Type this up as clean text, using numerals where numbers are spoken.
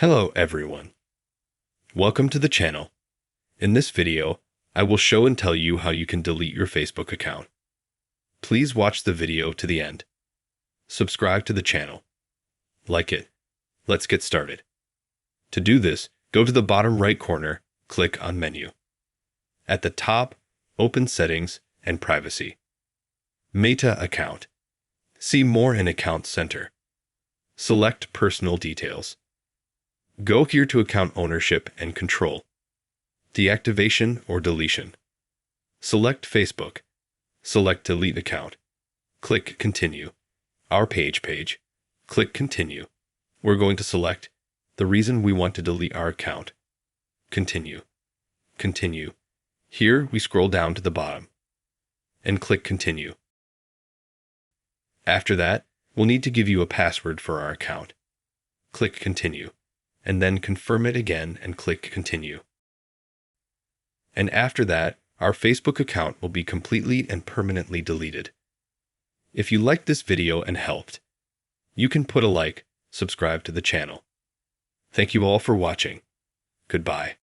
Hello everyone. Welcome to the channel. In this video, I will show and tell you how you can delete your Facebook account. Please watch the video to the end. Subscribe to the channel. Like it. Let's get started. To do this, go to the bottom right corner, click on Menu. At the top, open Settings and Privacy. Meta Account. See More in Account Center. Select Personal Details. Go here to Account Ownership and Control. Deactivation or Deletion. Select Facebook. Select Delete Account. Click Continue. Our page. Click Continue. We're going to select the reason we want to delete our account. Continue. Continue. Here we scroll down to the bottom and click Continue. After that, we'll need to give you a password for our account. Click Continue, and then confirm it again and click Continue. And after that, our Facebook account will be completely and permanently deleted. If you liked this video and helped, you can put a like, subscribe to the channel. Thank you all for watching. Goodbye.